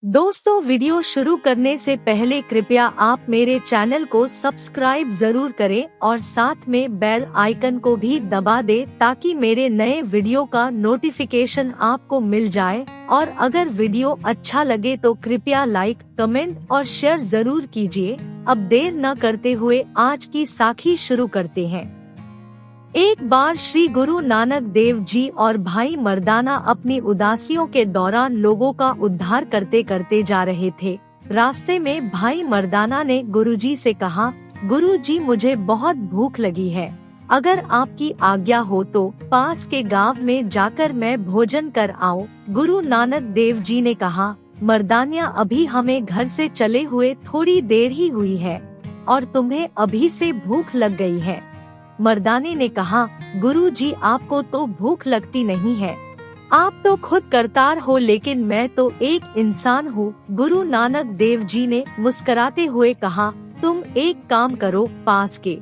दोस्तों, वीडियो शुरू करने से पहले कृपया आप मेरे चैनल को सब्सक्राइब जरूर करें और साथ में बेल आइकन को भी दबा दें ताकि मेरे नए वीडियो का नोटिफिकेशन आपको मिल जाए। और अगर वीडियो अच्छा लगे तो कृपया लाइक, कमेंट और शेयर जरूर कीजिए। अब देर न करते हुए आज की साखी शुरू करते हैं। एक बार श्री गुरु नानक देव जी और भाई मर्दाना अपनी उदासियों के दौरान लोगों का उद्धार करते करते जा रहे थे। रास्ते में भाई मर्दाना ने गुरुजी से कहा, गुरुजी मुझे बहुत भूख लगी है, अगर आपकी आज्ञा हो तो पास के गांव में जाकर मैं भोजन कर आऊं। गुरु नानक देव जी ने कहा, मर्दानिया अभी हमें घर से चले हुए थोड़ी देर ही हुई है और तुम्हें अभी से भूख लग गई है। मर्दाने ने कहा, गुरुजी आपको तो भूख लगती नहीं है, आप तो खुद करतार हो, लेकिन मैं तो एक इंसान हूँ। गुरु नानक देव जी ने मुस्कुराते हुए कहा, तुम एक काम करो, पास के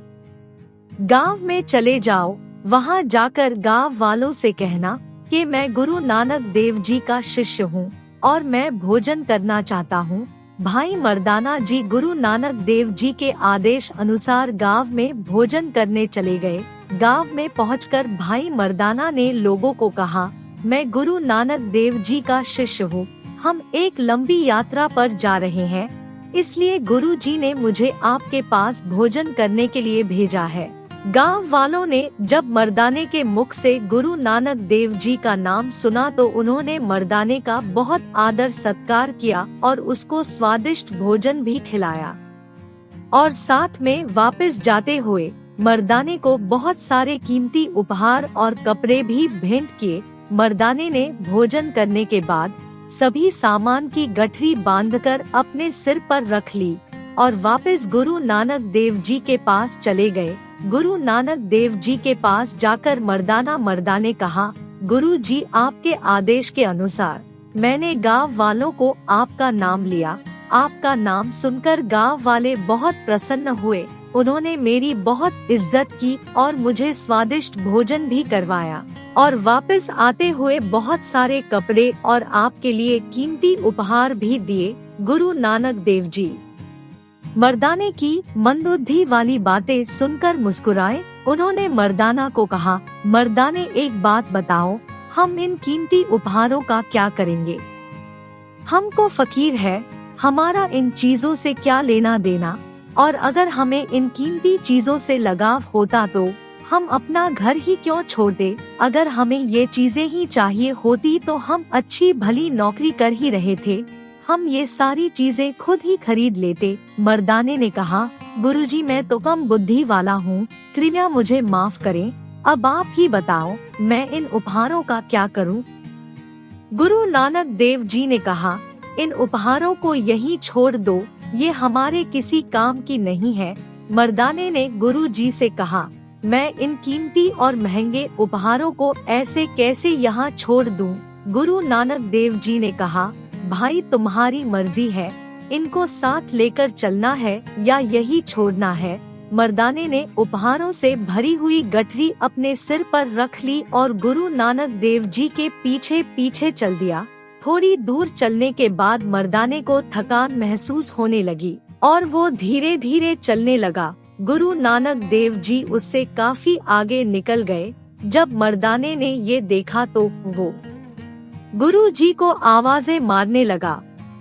गांव में चले जाओ, वहाँ जाकर गांव वालों से कहना कि मैं गुरु नानक देव जी का शिष्य हूँ और मैं भोजन करना चाहता हूँ। भाई मर्दाना जी गुरु नानक देव जी के आदेश अनुसार गांव में भोजन करने चले गए। गांव में पहुंचकर भाई मर्दाना ने लोगों को कहा, मैं गुरु नानक देव जी का शिष्य हूँ, हम एक लंबी यात्रा पर जा रहे हैं, इसलिए गुरु जी ने मुझे आपके पास भोजन करने के लिए भेजा है। गांव वालों ने जब मर्दाने के मुख से गुरु नानक देव जी का नाम सुना तो उन्होंने मर्दाने का बहुत आदर सत्कार किया और उसको स्वादिष्ट भोजन भी खिलाया और साथ में वापस जाते हुए मर्दाने को बहुत सारे कीमती उपहार और कपड़े भी भेंट किए। मर्दाने ने भोजन करने के बाद सभी सामान की गठरी बांधकर अपने सिर पर रख ली और वापस गुरु नानक देव जी के पास चले गए। गुरु नानक देव जी के पास जाकर मर्दाने कहा, गुरु जी आपके आदेश के अनुसार मैंने गांव वालों को आपका नाम लिया। आपका नाम सुनकर गांव वाले बहुत प्रसन्न हुए, उन्होंने मेरी बहुत इज्जत की और मुझे स्वादिष्ट भोजन भी करवाया और वापस आते हुए बहुत सारे कपड़े और आपके लिए कीमती उपहार भी दिए। गुरु नानक देव जी मर्दाने की मंदबुद्धि वाली बातें सुनकर मुस्कुराए। उन्होंने मर्दाना को कहा, मर्दाने एक बात बताओ, हम इन कीमती उपहारों का क्या करेंगे? हमको फकीर है, हमारा इन चीजों से क्या लेना देना, और अगर हमें इन कीमती चीजों से लगाव होता तो हम अपना घर ही क्यों छोड़ते? अगर हमें ये चीजें ही चाहिए होती तो हम अच्छी भली नौकरी कर ही रहे थे, हम ये सारी चीजें खुद ही खरीद लेते। मर्दाने ने कहा, गुरुजी मैं तो कम बुद्धि वाला हूँ, कृपया मुझे माफ करें, अब आप ही बताओ मैं इन उपहारों का क्या करूँ? गुरु नानक देव जी ने कहा, इन उपहारों को यहीं छोड़ दो, ये हमारे किसी काम की नहीं है। मर्दाने ने गुरु जी से कहा, मैं इन कीमती और महंगे उपहारों को ऐसे कैसे यहाँ छोड़ दूँ? गुरु नानक देव जी ने कहा, भाई तुम्हारी मर्जी है, इनको साथ लेकर चलना है या यही छोड़ना है। मर्दाने ने उपहारों से भरी हुई गठरी अपने सिर पर रख ली और गुरु नानक देव जी के पीछे पीछे चल दिया। थोड़ी दूर चलने के बाद मर्दाने को थकान महसूस होने लगी और वो धीरे धीरे चलने लगा। गुरु नानक देव जी उससे काफी आगे निकल गए। जब मर्दाने ने ये देखा तो वो गुरु जी को आवाजें मारने लगा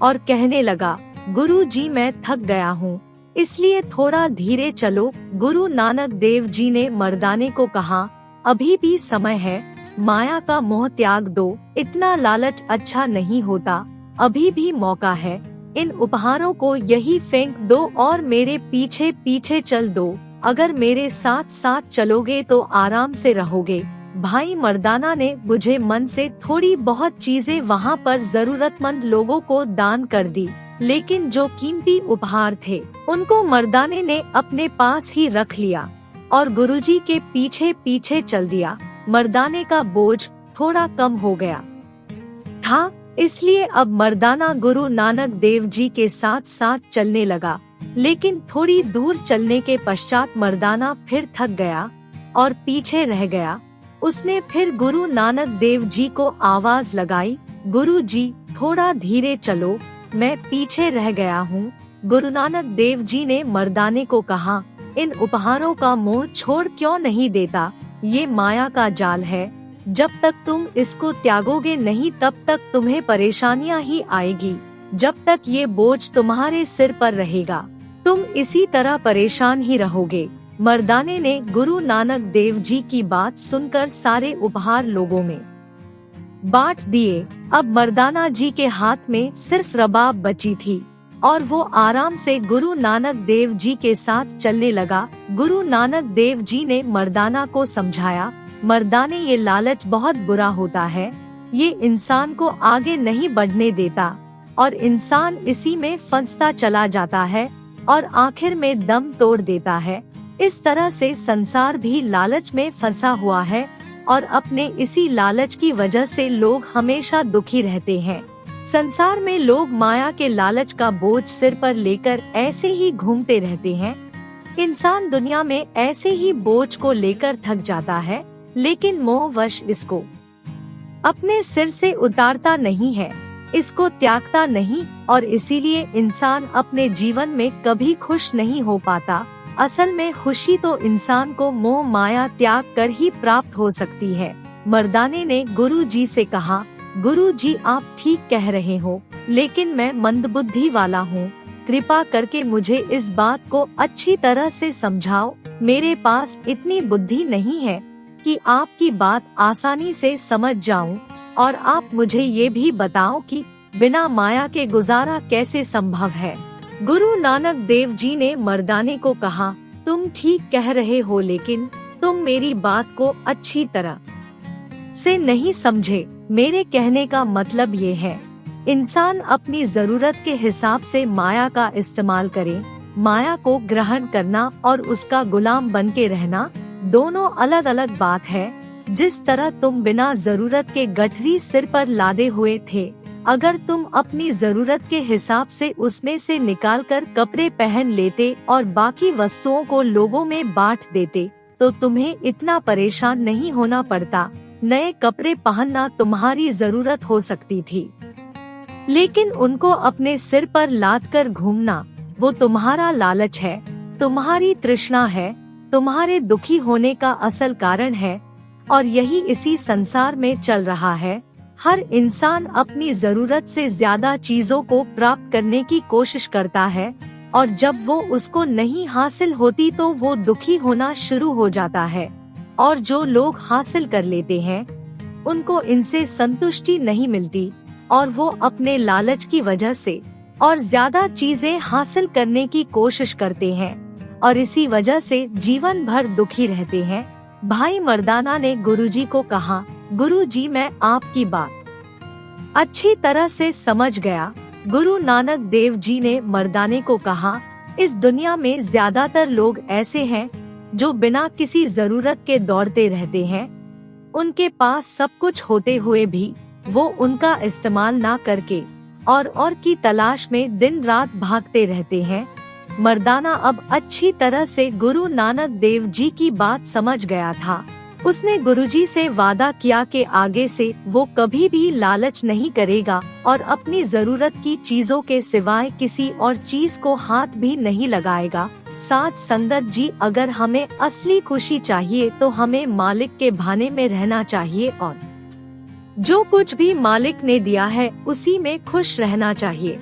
और कहने लगा, गुरु जी मैं थक गया हूँ, इसलिए थोड़ा धीरे चलो। गुरु नानक देव जी ने मर्दाने को कहा, अभी भी समय है, माया का मोह त्याग दो, इतना लालच अच्छा नहीं होता, अभी भी मौका है, इन उपहारों को यही फेंक दो और मेरे पीछे पीछे चल दो, अगर मेरे साथ साथ चलोगे तो आराम से रहोगे। भाई मर्दाना ने बुझे मन से थोड़ी बहुत चीजें वहाँ पर जरूरतमंद लोगों को दान कर दी, लेकिन जो कीमती उपहार थे उनको मर्दाने ने अपने पास ही रख लिया और गुरुजी के पीछे पीछे चल दिया। मर्दाने का बोझ थोड़ा कम हो गया था, इसलिए अब मर्दाना गुरु नानक देव जी के साथ साथ चलने लगा, लेकिन थोड़ी दूर चलने के पश्चात मर्दाना फिर थक गया और पीछे रह गया। उसने फिर गुरु नानक देव जी को आवाज लगाई, गुरु जी थोड़ा धीरे चलो, मैं पीछे रह गया हूँ। गुरु नानक देव जी ने मर्दाने को कहा, इन उपहारों का मोह छोड़ क्यों नहीं देता? ये माया का जाल है, जब तक तुम इसको त्यागोगे नहीं तब तक तुम्हें परेशानियां ही आएगी। जब तक ये बोझ तुम्हारे सिर पर रहेगा तुम इसी तरह परेशान ही रहोगे। मर्दाने ने गुरु नानक देव जी की बात सुनकर सारे उपहार लोगों में बांट दिए। अब मर्दाना जी के हाथ में सिर्फ रबाब बची थी और वो आराम से गुरु नानक देव जी के साथ चलने लगा। गुरु नानक देव जी ने मर्दाना को समझाया, मर्दाने ये लालच बहुत बुरा होता है, ये इंसान को आगे नहीं बढ़ने देता और इंसान इसी में फंसता चला जाता है और आखिर में दम तोड़ देता है। इस तरह से संसार भी लालच में फंसा हुआ है और अपने इसी लालच की वजह से लोग हमेशा दुखी रहते हैं। संसार में लोग माया के लालच का बोझ सिर पर लेकर ऐसे ही घूमते रहते हैं। इंसान दुनिया में ऐसे ही बोझ को लेकर थक जाता है, लेकिन मोहवश इसको अपने सिर से उतारता नहीं है, इसको त्यागता नहीं और इसीलिए इंसान अपने जीवन में कभी खुश नहीं हो पाता। असल में खुशी तो इंसान को मोह माया त्याग कर ही प्राप्त हो सकती है। मर्दाने ने गुरु जी से कहा, गुरु जी आप ठीक कह रहे हो, लेकिन मैं मंदबुद्धि वाला हूँ, कृपा करके मुझे इस बात को अच्छी तरह से समझाओ। मेरे पास इतनी बुद्धि नहीं है कि आपकी बात आसानी से समझ जाऊं और आप मुझे ये भी बताओ कि बिना माया के गुजारा कैसे संभव है। गुरु नानक देव जी ने मर्दाने को कहा, तुम ठीक कह रहे हो, लेकिन तुम मेरी बात को अच्छी तरह से नहीं समझे। मेरे कहने का मतलब ये है, इंसान अपनी जरूरत के हिसाब से माया का इस्तेमाल करे। माया को ग्रहण करना और उसका गुलाम बन के रहना दोनों अलग अलग बात है। जिस तरह तुम बिना जरूरत के गठरी सिर पर लादे हुए थे, अगर तुम अपनी जरूरत के हिसाब से उसमें से निकालकर कपड़े पहन लेते और बाकी वस्तुओं को लोगों में बांट देते तो तुम्हें इतना परेशान नहीं होना पड़ता। नए कपड़े पहनना तुम्हारी जरूरत हो सकती थी, लेकिन उनको अपने सिर पर लाद कर घूमना वो तुम्हारा लालच है, तुम्हारी तृष्णा है, तुम्हारे दुखी होने का असल कारण है। और यही इसी संसार में चल रहा है। हर इंसान अपनी जरूरत से ज्यादा चीजों को प्राप्त करने की कोशिश करता है और जब वो उसको नहीं हासिल होती तो वो दुखी होना शुरू हो जाता है। और जो लोग हासिल कर लेते हैं उनको इनसे संतुष्टि नहीं मिलती और वो अपने लालच की वजह से और ज्यादा चीजें हासिल करने की कोशिश करते हैं और इसी वजह से जीवन भर दुखी रहते हैं। भाई मर्दाना ने गुरुजी को कहा, गुरुजी मैं आपकी बात अच्छी तरह से समझ गया। गुरु नानक देव जी ने मर्दाने को कहा, इस दुनिया में ज्यादातर लोग ऐसे हैं जो बिना किसी जरूरत के दौड़ते रहते हैं। उनके पास सब कुछ होते हुए भी वो उनका इस्तेमाल ना करके और की तलाश में दिन रात भागते रहते हैं। मर्दाना अब अच्छी तरह से गुरु नानक देव जी की बात समझ गया था। उसने गुरुजी से वादा किया कि आगे से वो कभी भी लालच नहीं करेगा और अपनी जरूरत की चीजों के सिवाय किसी और चीज को हाथ भी नहीं लगाएगा। साथ संगत जी, अगर हमें असली खुशी चाहिए तो हमें मालिक के भाने में रहना चाहिए और जो कुछ भी मालिक ने दिया है उसी में खुश रहना चाहिए।